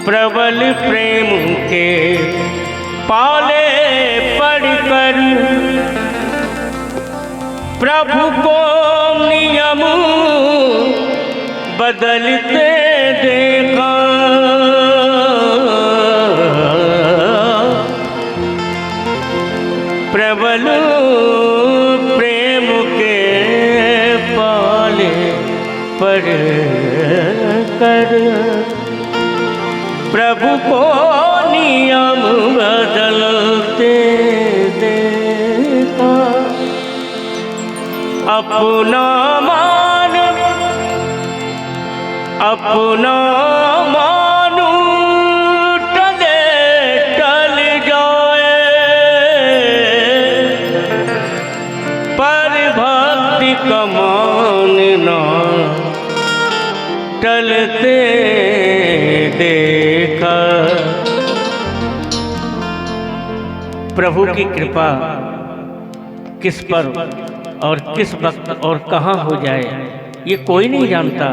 प्रबल प्रेम के पाले पड़कर प्रभु को नियम बदलते देखा। प्रबल प्रेम के पाले पड़कर प्रभु को नियम बदलते देखा। अपना मानू टले टल जाए, पर भक्ति का मानना टलते देखा। प्रभु की कृपा किस पर और किस वक्त और कहाँ हो जाए ये कोई नहीं जानता,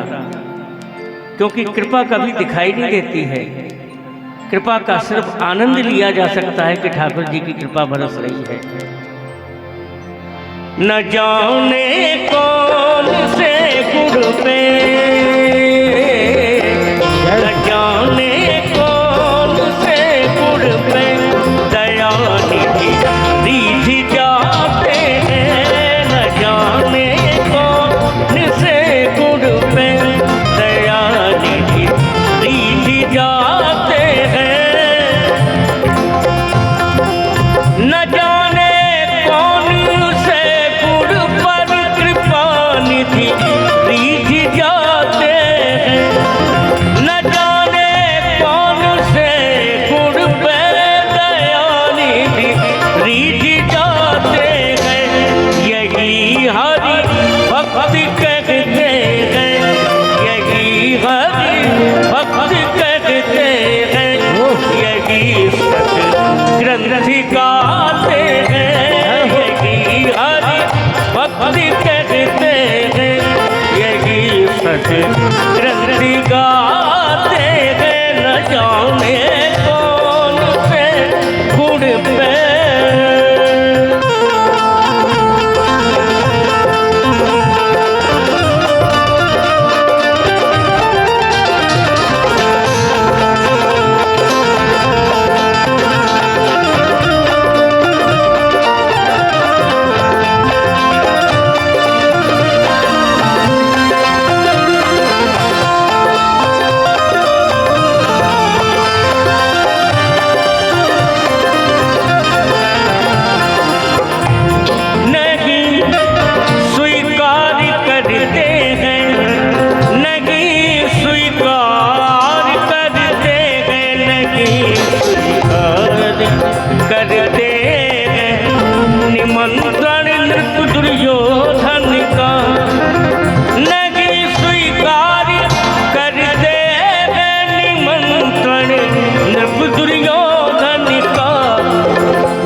क्योंकि कृपा कभी दिखाई नहीं देती है। कृपा का सिर्फ आनंद लिया जा सकता है कि ठाकुर जी की कृपा बरस रही है। न जाने कौन से गुण पे, न जाने कौन से गुण पे दया निधि रीझ जाते हैं। न जाने कौन से गुण पे दया निधि रीझ जाते हैं। न जाने कौन से गुण पर कृपा निधि रीझ जाते हैं। न जाने कौन से गुण पे दया निधि रीझ जाते हैं। यही हरि भक्ति कहते हैं, यही हरि भक्ति कहते हैं, यही सत ग्रंथि गाते हैं। यही हरि भक्ति कहते हैं, यही सत ग्रंथि गाते हैं। न जाने कौन से गुण पे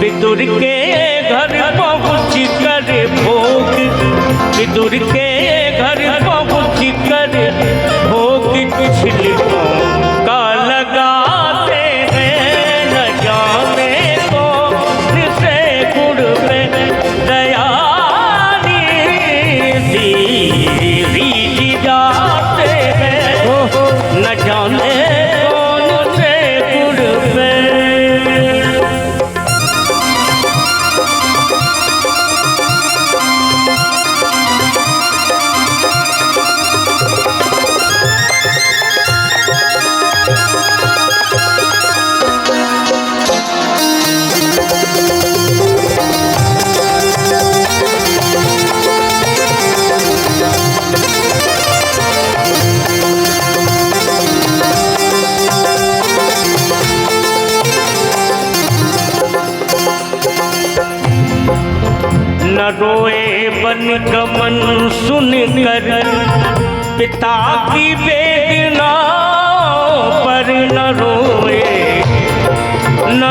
विदुर के घर पहुँच कर भोग, विदुर के घर पहुँच कर भोग छिलकों का लगाते हैं। न जाने कौन से गुण पे दया निधि रीझ जाते हैं। न जाने कौन से गुण पे न रोए बन गमन सुन कर पिता की वेदना पर। न रोए न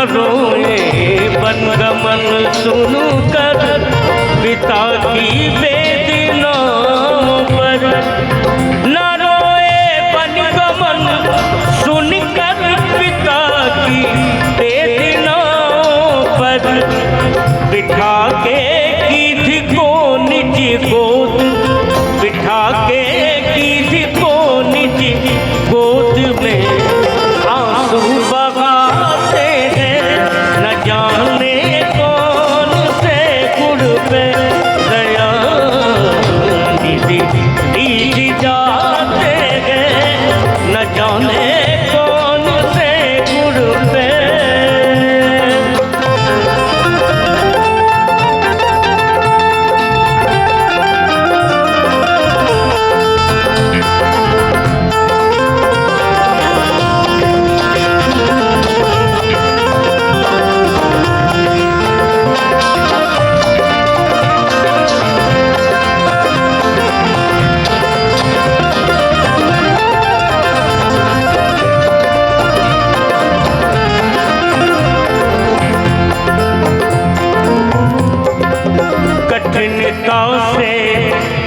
बनगमन सुनु कर पिता की वेदनाओं पर। न रोए बनगमन सुन कर पिता की वेदनाओं पर। बिठा के कीध को निज गोद, बिठा के कीध को निज गोद में आंसू बहाते हैं। न जाने कौन से गुण पे दया दीज जाते हैं। न जाने कौन से गुण पे। कठिनता से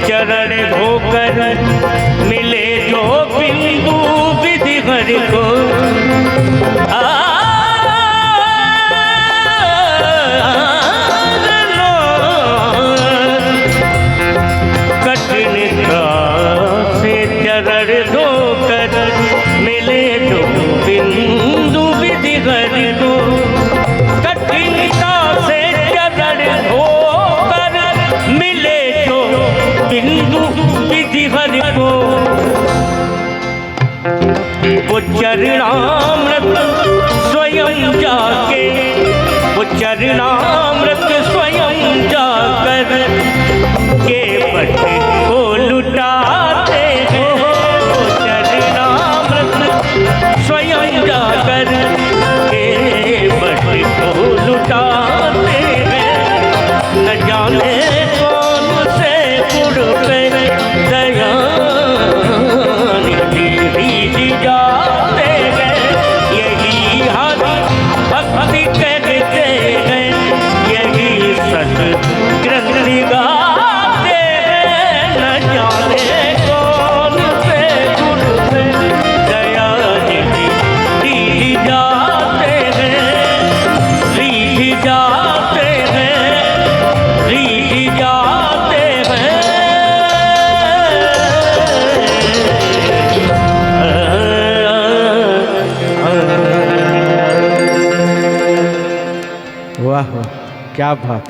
चरण धोकर मिले जो बिंदु विधि हर को। कठिनता से चरण धोकर मिले जो बिंदु विधि हर को। कठिनता से चरण धोकर मिले जो बिंदु विधि हरि को। वो चरणामृत स्वयं जाके, वो चरणामृत स्वयं जाकर के बट को लुटाते हैं। वो चरणामृत स्वयं जाकर के बट को लुटाते हैं। न जाने कौन से गुण पे दया दीज जाते हैं। यही हरि भक्ति कहते हैं, यही सत ग्रंथ गाते हैं। न जाने कौन से गुण पे दया दीज जाते हैं। दीज जाते हैं, दीज जाते हैं। वाह वाह, क्या बात।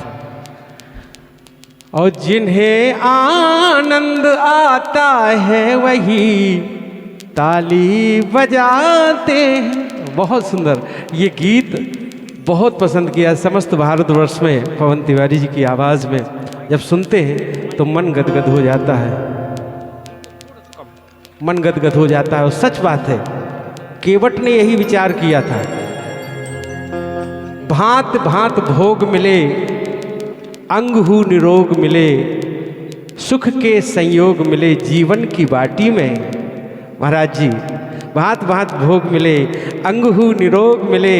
और जिन्हें आनंद आता है वही ताली बजाते हैं। बहुत सुंदर ये गीत, बहुत पसंद किया समस्त भारतवर्ष में। पवन तिवारी जी की आवाज़ में जब सुनते हैं तो मन गदगद हो जाता है, मन गदगद हो जाता है। और सच बात है, केवट ने यही विचार किया था। भांत भांत भोग मिले, अंग हु निरोग मिले, सुख के संयोग मिले जीवन की बाटी में। महाराज जी, भांत भांत भोग मिले, अंग हु निरोग मिले,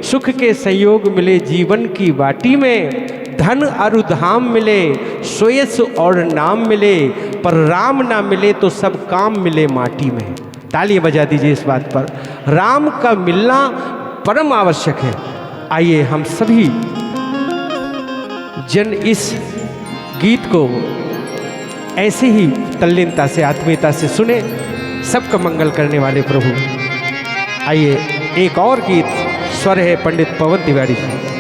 सुख के संयोग मिले जीवन की बाटी में। धन और धाम मिले, सोयस और नाम मिले, पर राम ना मिले तो सब काम मिले माटी में। तालियां बजा दीजिए इस बात पर। राम का मिलना परम आवश्यक है। आइए हम सभी जन इस गीत को ऐसे ही तल्लीनता से, आत्मीयता से सुने। सबका मंगल करने वाले प्रभु। आइए एक और गीत, स्वर है पंडित पवन तिवारी जी।